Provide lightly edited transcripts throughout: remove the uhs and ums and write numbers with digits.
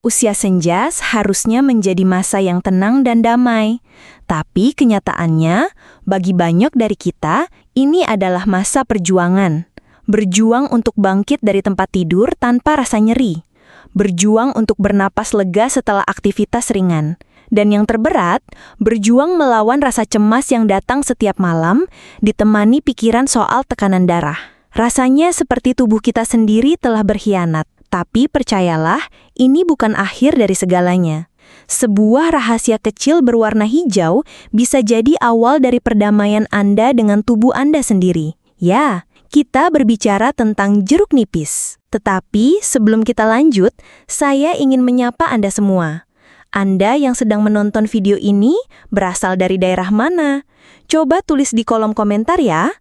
Usia senja seharusnya menjadi masa yang tenang dan damai. Tapi kenyataannya, bagi banyak dari kita, ini adalah masa perjuangan. Berjuang untuk bangkit dari tempat tidur tanpa rasa nyeri. Berjuang untuk bernapas lega setelah aktivitas ringan. Dan yang terberat, berjuang melawan rasa cemas yang datang setiap malam, ditemani pikiran soal tekanan darah. Rasanya seperti tubuh kita sendiri telah berkhianat. Tapi percayalah, ini bukan akhir dari segalanya. Sebuah rahasia kecil berwarna hijau bisa jadi awal dari perdamaian Anda dengan tubuh Anda sendiri. Ya, kita berbicara tentang jeruk nipis. Tetapi sebelum kita lanjut, saya ingin menyapa Anda semua. Anda yang sedang menonton video ini berasal dari daerah mana? Coba tulis di kolom komentar ya.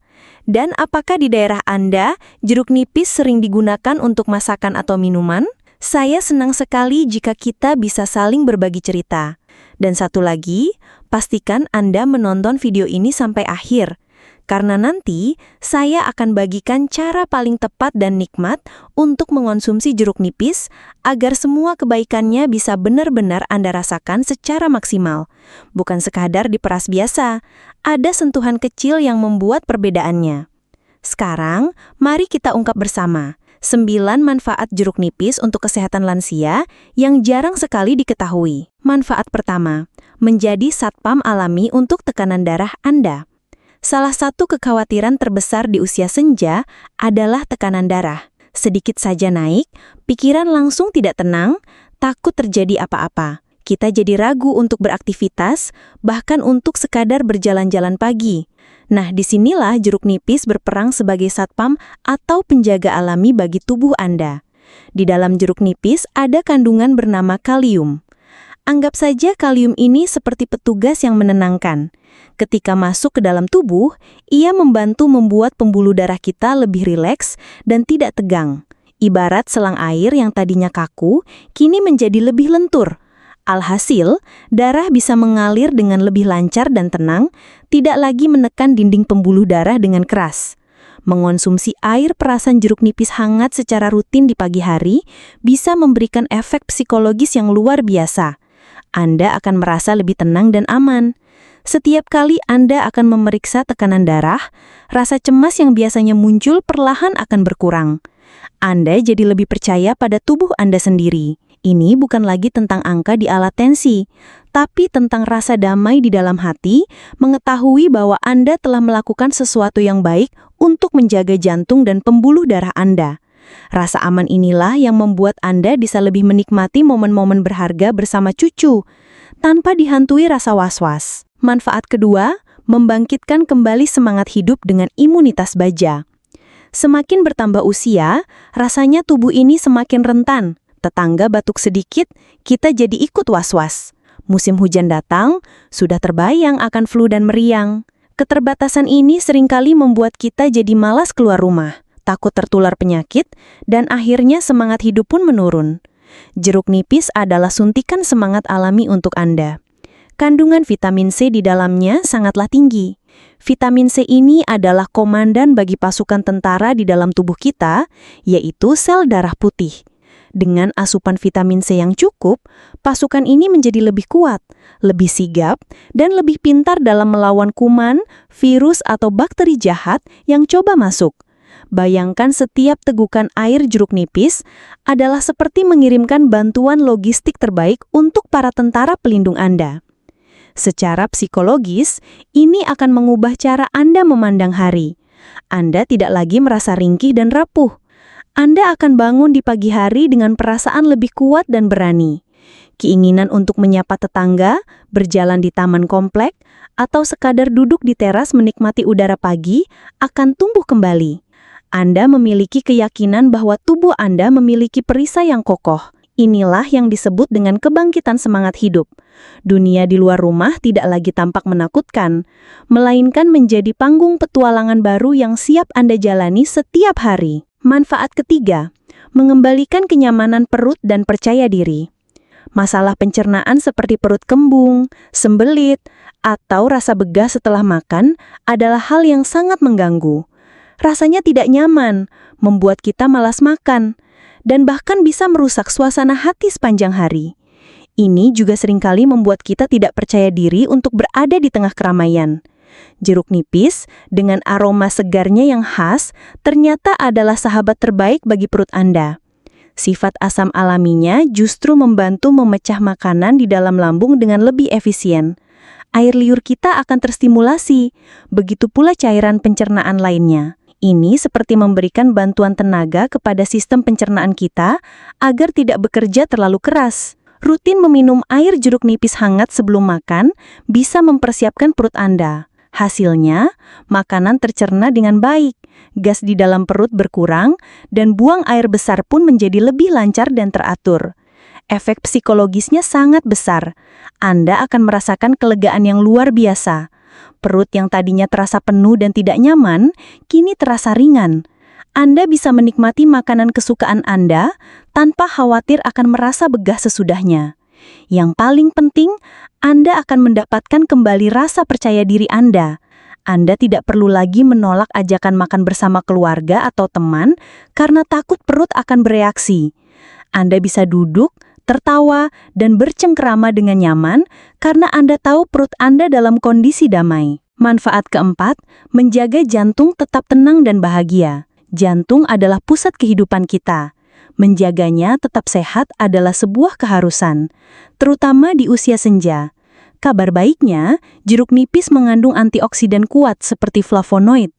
Dan apakah di daerah Anda, jeruk nipis sering digunakan untuk masakan atau minuman? Saya senang sekali jika kita bisa saling berbagi cerita. Dan satu lagi, pastikan Anda menonton video ini sampai akhir. Karena nanti, saya akan bagikan cara paling tepat dan nikmat untuk mengonsumsi jeruk nipis agar semua kebaikannya bisa benar-benar Anda rasakan secara maksimal. Bukan sekadar diperas biasa, ada sentuhan kecil yang membuat perbedaannya. Sekarang, mari kita ungkap bersama 9 manfaat jeruk nipis untuk kesehatan lansia yang jarang sekali diketahui. Manfaat pertama, menjadi satpam alami untuk tekanan darah Anda. Salah satu kekhawatiran terbesar di usia senja adalah tekanan darah. Sedikit saja naik, pikiran langsung tidak tenang, takut terjadi apa-apa. Kita jadi ragu untuk beraktivitas, bahkan untuk sekadar berjalan-jalan pagi. Nah, disinilah jeruk nipis berperang sebagai satpam atau penjaga alami bagi tubuh Anda. Di dalam jeruk nipis ada kandungan bernama kalium. Anggap saja kalium ini seperti petugas yang menenangkan. Ketika masuk ke dalam tubuh, ia membantu membuat pembuluh darah kita lebih rileks dan tidak tegang. Ibarat selang air yang tadinya kaku, kini menjadi lebih lentur. Alhasil, darah bisa mengalir dengan lebih lancar dan tenang, tidak lagi menekan dinding pembuluh darah dengan keras. Mengonsumsi air perasan jeruk nipis hangat secara rutin di pagi hari bisa memberikan efek psikologis yang luar biasa. Anda akan merasa lebih tenang dan aman. Setiap kali Anda akan memeriksa tekanan darah, rasa cemas yang biasanya muncul perlahan akan berkurang. Anda jadi lebih percaya pada tubuh Anda sendiri. Ini bukan lagi tentang angka di alat tensi, tapi tentang rasa damai di dalam hati, mengetahui bahwa Anda telah melakukan sesuatu yang baik untuk menjaga jantung dan pembuluh darah Anda. Rasa aman inilah yang membuat Anda bisa lebih menikmati momen-momen berharga bersama cucu, tanpa dihantui rasa was-was. Manfaat kedua, membangkitkan kembali semangat hidup dengan imunitas baja. Semakin bertambah usia, rasanya tubuh ini semakin rentan. Tetangga batuk sedikit, kita jadi ikut was-was. Musim hujan datang, sudah terbayang akan flu dan meriang. Keterbatasan ini seringkali membuat kita jadi malas keluar rumah, takut tertular penyakit, dan akhirnya semangat hidup pun menurun. Jeruk nipis adalah suntikan semangat alami untuk Anda. Kandungan vitamin C di dalamnya sangatlah tinggi. Vitamin C ini adalah komandan bagi pasukan tentara di dalam tubuh kita, yaitu sel darah putih. Dengan asupan vitamin C yang cukup, pasukan ini menjadi lebih kuat, lebih sigap, dan lebih pintar dalam melawan kuman, virus, atau bakteri jahat yang coba masuk. Bayangkan setiap tegukan air jeruk nipis adalah seperti mengirimkan bantuan logistik terbaik untuk para tentara pelindung Anda. Secara psikologis, ini akan mengubah cara Anda memandang hari. Anda tidak lagi merasa ringkih dan rapuh. Anda akan bangun di pagi hari dengan perasaan lebih kuat dan berani. Keinginan untuk menyapa tetangga, berjalan di taman komplek, atau sekadar duduk di teras menikmati udara pagi akan tumbuh kembali. Anda memiliki keyakinan bahwa tubuh Anda memiliki perisai yang kokoh. Inilah yang disebut dengan kebangkitan semangat hidup. Dunia di luar rumah tidak lagi tampak menakutkan, melainkan menjadi panggung petualangan baru yang siap Anda jalani setiap hari. Manfaat ketiga, mengembalikan kenyamanan perut dan percaya diri. Masalah pencernaan seperti perut kembung, sembelit, atau rasa begah setelah makan adalah hal yang sangat mengganggu. Rasanya tidak nyaman, membuat kita malas makan. dan bahkan bisa merusak suasana hati sepanjang hari. Ini juga seringkali membuat kita tidak percaya diri untuk berada di tengah keramaian. Jeruk nipis dengan aroma segarnya yang khas ternyata adalah sahabat terbaik bagi perut Anda. Sifat asam alaminya justru membantu memecah makanan di dalam lambung dengan lebih efisien. Air liur kita akan terstimulasi, begitu pula cairan pencernaan lainnya. Ini seperti memberikan bantuan tenaga kepada sistem pencernaan kita agar tidak bekerja terlalu keras. Rutin meminum air jeruk nipis hangat sebelum makan bisa mempersiapkan perut Anda. Hasilnya, makanan tercerna dengan baik, gas di dalam perut berkurang, dan buang air besar pun menjadi lebih lancar dan teratur. Efek psikologisnya sangat besar. Anda akan merasakan kelegaan yang luar biasa. Perut yang tadinya terasa penuh dan tidak nyaman, kini terasa ringan. Anda bisa menikmati makanan kesukaan Anda tanpa khawatir akan merasa begah sesudahnya. Yang paling penting, Anda akan mendapatkan kembali rasa percaya diri Anda. Anda tidak perlu lagi menolak ajakan makan bersama keluarga atau teman karena takut perut akan bereaksi. Anda bisa duduk, tertawa, dan bercengkerama dengan nyaman karena Anda tahu perut Anda dalam kondisi damai. Manfaat keempat, menjaga jantung tetap tenang dan bahagia. Jantung adalah pusat kehidupan kita. Menjaganya tetap sehat adalah sebuah keharusan, terutama di usia senja. Kabar baiknya, jeruk nipis mengandung antioksidan kuat seperti flavonoid.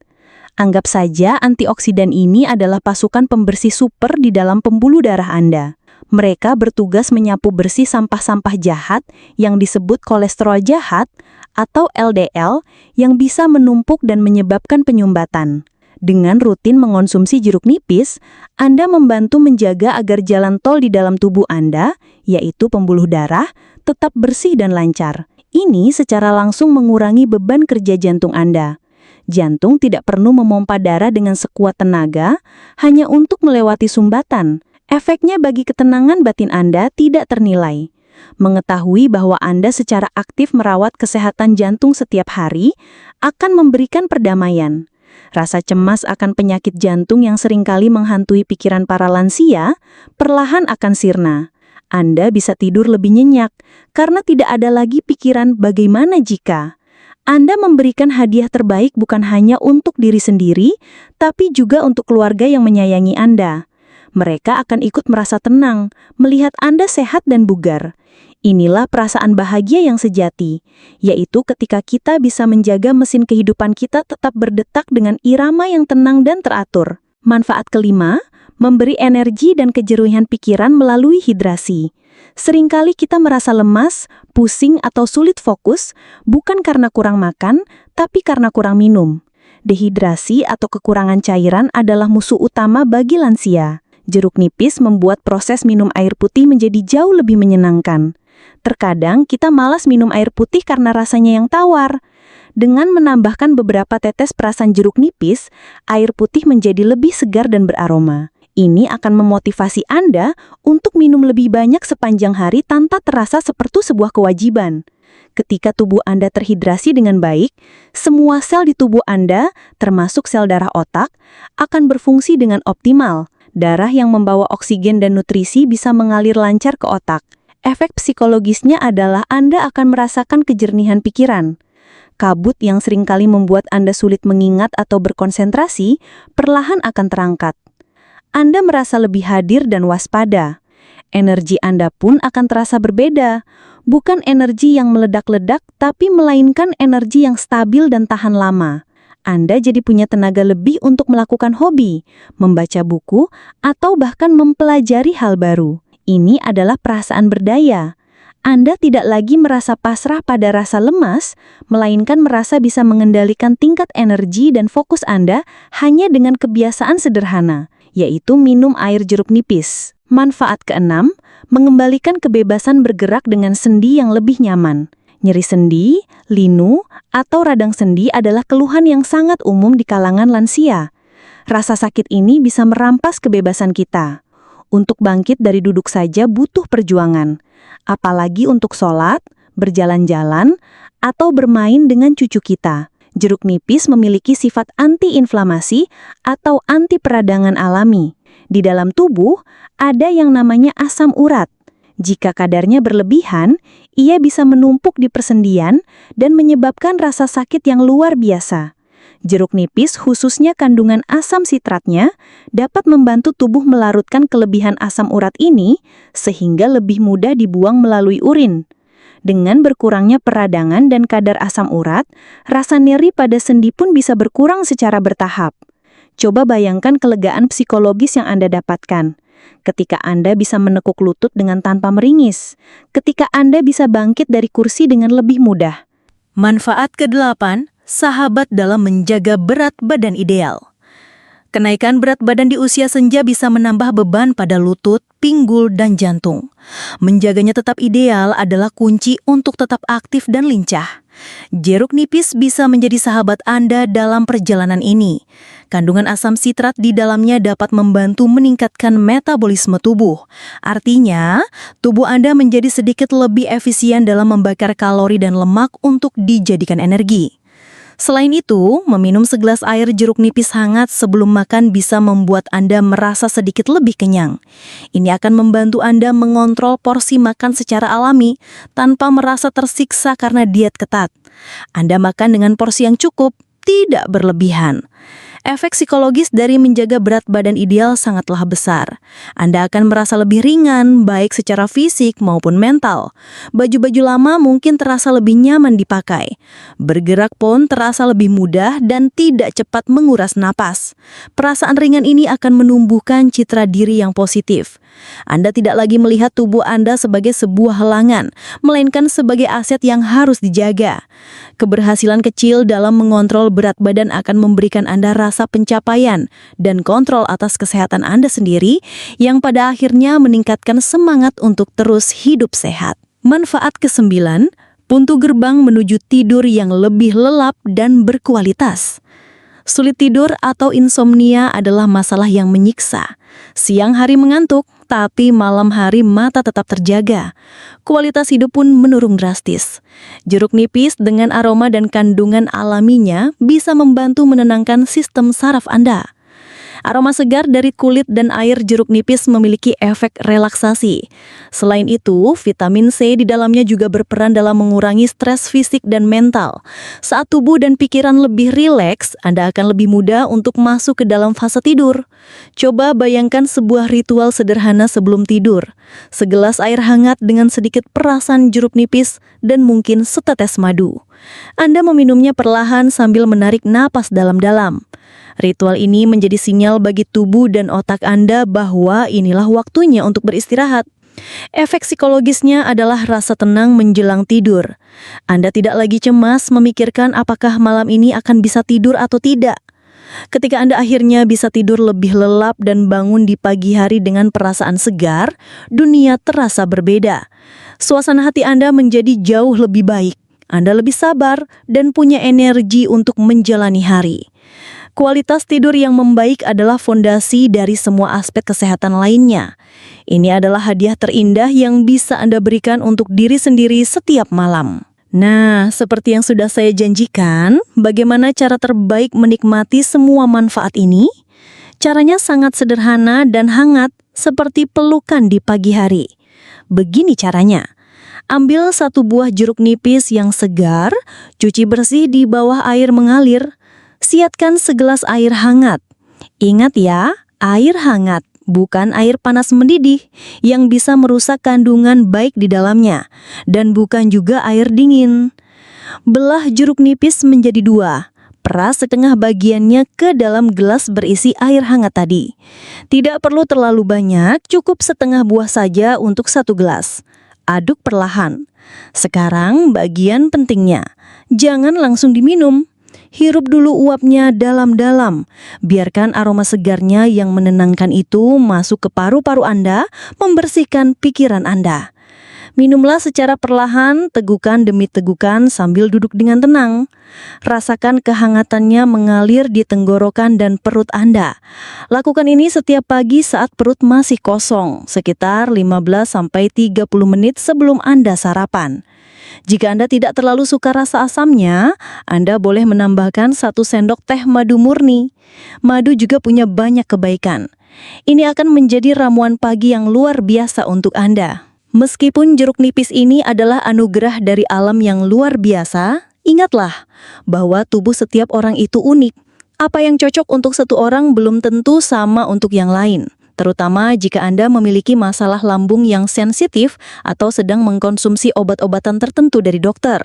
Anggap saja antioksidan ini adalah pasukan pembersih super di dalam pembuluh darah Anda. Mereka bertugas menyapu bersih sampah-sampah jahat yang disebut kolesterol jahat atau LDL yang bisa menumpuk dan menyebabkan penyumbatan. Dengan rutin mengonsumsi jeruk nipis, Anda membantu menjaga agar jalan tol di dalam tubuh Anda, yaitu pembuluh darah, tetap bersih dan lancar. Ini secara langsung mengurangi beban kerja jantung Anda. Jantung tidak perlu memompa darah dengan sekuat tenaga, hanya untuk melewati sumbatan. Efeknya bagi ketenangan batin Anda tidak ternilai. Mengetahui bahwa Anda secara aktif merawat kesehatan jantung setiap hari akan memberikan perdamaian. Rasa cemas akan penyakit jantung yang seringkali menghantui pikiran para lansia, perlahan akan sirna. Anda bisa tidur lebih nyenyak, karena tidak ada lagi pikiran bagaimana jika. Anda memberikan hadiah terbaik bukan hanya untuk diri sendiri, tapi juga untuk keluarga yang menyayangi Anda. Mereka akan ikut merasa tenang, melihat Anda sehat dan bugar. Inilah perasaan bahagia yang sejati, yaitu ketika kita bisa menjaga mesin kehidupan kita tetap berdetak dengan irama yang tenang dan teratur. Manfaat kelima, memberi energi dan kejeruihan pikiran melalui hidrasi. Seringkali kita merasa lemas, pusing atau sulit fokus, bukan karena kurang makan, tapi karena kurang minum. Dehidrasi atau kekurangan cairan adalah musuh utama bagi lansia. Jeruk nipis membuat proses minum air putih menjadi jauh lebih menyenangkan. Terkadang kita malas minum air putih karena rasanya yang tawar. Dengan menambahkan beberapa tetes perasan jeruk nipis, air putih menjadi lebih segar dan beraroma. Ini akan memotivasi Anda untuk minum lebih banyak sepanjang hari tanpa terasa seperti sebuah kewajiban. Ketika tubuh Anda terhidrasi dengan baik, semua sel di tubuh Anda, termasuk sel darah otak, akan berfungsi dengan optimal. Darah yang membawa oksigen dan nutrisi bisa mengalir lancar ke otak. Efek psikologisnya adalah Anda akan merasakan kejernihan pikiran. Kabut yang seringkali membuat Anda sulit mengingat atau berkonsentrasi, perlahan akan terangkat. Anda merasa lebih hadir dan waspada. Energi Anda pun akan terasa berbeda. Bukan energi yang meledak-ledak, tapi melainkan energi yang stabil dan tahan lama. Anda jadi punya tenaga lebih untuk melakukan hobi, membaca buku, atau bahkan mempelajari hal baru. Ini adalah perasaan berdaya. Anda tidak lagi merasa pasrah pada rasa lemas, melainkan merasa bisa mengendalikan tingkat energi dan fokus Anda hanya dengan kebiasaan sederhana, yaitu minum air jeruk nipis. Manfaat keenam, mengembalikan kebebasan bergerak dengan sendi yang lebih nyaman. Nyeri sendi, linu, atau radang sendi adalah keluhan yang sangat umum di kalangan lansia. Rasa sakit ini bisa merampas kebebasan kita. Untuk bangkit dari duduk saja butuh perjuangan, apalagi untuk sholat, berjalan-jalan, atau bermain dengan cucu kita. Jeruk nipis memiliki sifat anti-inflamasi atau anti peradangan alami. Di dalam tubuh, ada yang namanya asam urat. Jika kadarnya berlebihan, ia bisa menumpuk di persendian dan menyebabkan rasa sakit yang luar biasa. Jeruk nipis, khususnya kandungan asam sitratnya, dapat membantu tubuh melarutkan kelebihan asam urat ini sehingga lebih mudah dibuang melalui urin. Dengan berkurangnya peradangan dan kadar asam urat, rasa nyeri pada sendi pun bisa berkurang secara bertahap. Coba bayangkan kelegaan psikologis yang Anda dapatkan. Ketika Anda bisa menekuk lutut dengan tanpa meringis, ketika Anda bisa bangkit dari kursi dengan lebih mudah. Manfaat ke-8, sahabat dalam menjaga berat badan ideal. Kenaikan berat badan di usia senja bisa menambah beban pada lutut, pinggul, dan jantung. Menjaganya tetap ideal adalah kunci untuk tetap aktif dan lincah. Jeruk nipis bisa menjadi sahabat Anda dalam perjalanan ini. Kandungan asam sitrat di dalamnya dapat membantu meningkatkan metabolisme tubuh. Artinya, tubuh Anda menjadi sedikit lebih efisien dalam membakar kalori dan lemak untuk dijadikan energi. Selain itu, meminum segelas air jeruk nipis hangat sebelum makan bisa membuat Anda merasa sedikit lebih kenyang. Ini akan membantu Anda mengontrol porsi makan secara alami tanpa merasa tersiksa karena diet ketat. Anda makan dengan porsi yang cukup, tidak berlebihan. Efek psikologis dari menjaga berat badan ideal sangatlah besar. Anda akan merasa lebih ringan, baik secara fisik maupun mental. Baju-baju lama mungkin terasa lebih nyaman dipakai. Bergerak pun terasa lebih mudah dan tidak cepat menguras napas. Perasaan ringan ini akan menumbuhkan citra diri yang positif. Anda tidak lagi melihat tubuh Anda sebagai sebuah halangan, melainkan sebagai aset yang harus dijaga. Keberhasilan kecil dalam mengontrol berat badan akan memberikan Anda rasa pencapaian dan kontrol atas kesehatan Anda sendiri yang pada akhirnya meningkatkan semangat untuk terus hidup sehat. Manfaat ke-9, pintu gerbang menuju tidur yang lebih lelap dan berkualitas. Sulit tidur atau insomnia adalah masalah yang menyiksa. Siang hari mengantuk, tapi malam hari mata tetap terjaga. Kualitas hidup pun menurun drastis. Jeruk nipis dengan aroma dan kandungan alaminya bisa membantu menenangkan sistem saraf Anda. Aroma segar dari kulit dan air jeruk nipis memiliki efek relaksasi. Selain itu, vitamin C di dalamnya juga berperan dalam mengurangi stres fisik dan mental. Saat tubuh dan pikiran lebih rileks, Anda akan lebih mudah untuk masuk ke dalam fase tidur. Coba bayangkan sebuah ritual sederhana sebelum tidur. Segelas air hangat dengan sedikit perasan jeruk nipis dan mungkin setetes madu. Anda meminumnya perlahan sambil menarik napas dalam-dalam. Ritual ini menjadi sinyal bagi tubuh dan otak Anda bahwa inilah waktunya untuk beristirahat. Efek psikologisnya adalah rasa tenang menjelang tidur. Anda tidak lagi cemas memikirkan apakah malam ini akan bisa tidur atau tidak. Ketika Anda akhirnya bisa tidur lebih lelap dan bangun di pagi hari dengan perasaan segar, dunia terasa berbeda. Suasana hati Anda menjadi jauh lebih baik. Anda lebih sabar dan punya energi untuk menjalani hari. Kualitas tidur yang membaik adalah fondasi dari semua aspek kesehatan lainnya. Ini adalah hadiah terindah yang bisa Anda berikan untuk diri sendiri setiap malam. Nah, seperti yang sudah saya janjikan, bagaimana cara terbaik menikmati semua manfaat ini? Caranya sangat sederhana dan hangat, seperti pelukan di pagi hari. Begini caranya. Ambil satu buah jeruk nipis yang segar, cuci bersih di bawah air mengalir. Siapkan segelas air hangat. Ingat ya, air hangat, bukan air panas mendidih yang bisa merusak kandungan baik di dalamnya, dan bukan juga air dingin. Belah jeruk nipis menjadi 2. Peras setengah bagiannya ke dalam gelas berisi air hangat tadi. Tidak perlu terlalu banyak, cukup setengah buah saja untuk 1 gelas. Aduk perlahan. Sekarang bagian pentingnya, jangan langsung diminum. Hirup dulu uapnya dalam-dalam. Biarkan aroma segarnya yang menenangkan itu masuk ke paru-paru Anda, membersihkan pikiran Anda. Minumlah secara perlahan, tegukan demi tegukan sambil duduk dengan tenang. Rasakan kehangatannya mengalir di tenggorokan dan perut Anda. Lakukan ini setiap pagi saat perut masih kosong, sekitar 15-30 menit sebelum Anda sarapan. Jika Anda tidak terlalu suka rasa asamnya, Anda boleh menambahkan 1 sendok teh madu murni. Madu juga punya banyak kebaikan. Ini akan menjadi ramuan pagi yang luar biasa untuk Anda. Meskipun jeruk nipis ini adalah anugerah dari alam yang luar biasa, ingatlah bahwa tubuh setiap orang itu unik. Apa yang cocok untuk satu orang belum tentu sama untuk yang lain. Terutama jika Anda memiliki masalah lambung yang sensitif atau sedang mengkonsumsi obat-obatan tertentu dari dokter.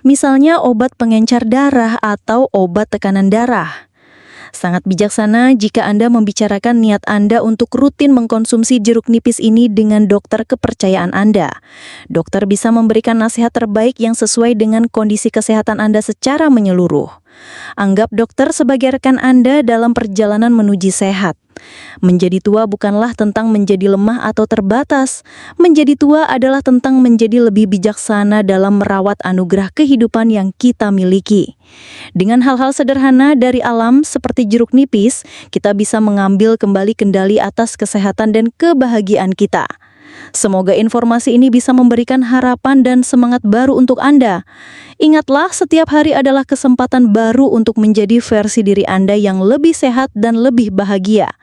Misalnya obat pengencer darah atau obat tekanan darah. Sangat bijaksana jika Anda membicarakan niat Anda untuk rutin mengkonsumsi jeruk nipis ini dengan dokter kepercayaan Anda. Dokter bisa memberikan nasihat terbaik yang sesuai dengan kondisi kesehatan Anda secara menyeluruh. Anggap dokter sebagai rekan Anda dalam perjalanan menuju sehat. Menjadi tua bukanlah tentang menjadi lemah atau terbatas. Menjadi tua adalah tentang menjadi lebih bijaksana dalam merawat anugerah kehidupan yang kita miliki. Dengan hal-hal sederhana dari alam seperti jeruk nipis, kita bisa mengambil kembali kendali atas kesehatan dan kebahagiaan kita. Semoga informasi ini bisa memberikan harapan dan semangat baru untuk Anda. Ingatlah, setiap hari adalah kesempatan baru untuk menjadi versi diri Anda yang lebih sehat dan lebih bahagia.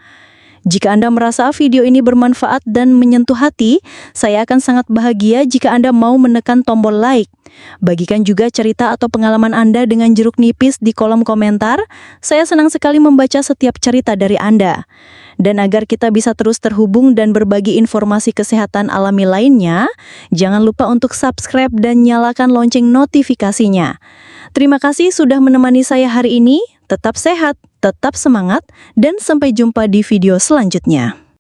Jika Anda merasa video ini bermanfaat dan menyentuh hati, saya akan sangat bahagia jika Anda mau menekan tombol like. Bagikan juga cerita atau pengalaman Anda dengan jeruk nipis di kolom komentar. Saya senang sekali membaca setiap cerita dari Anda. Dan agar kita bisa terus terhubung dan berbagi informasi kesehatan alami lainnya, jangan lupa untuk subscribe dan nyalakan lonceng notifikasinya. Terima kasih sudah menemani saya hari ini. Tetap sehat, tetap semangat, dan sampai jumpa di video selanjutnya.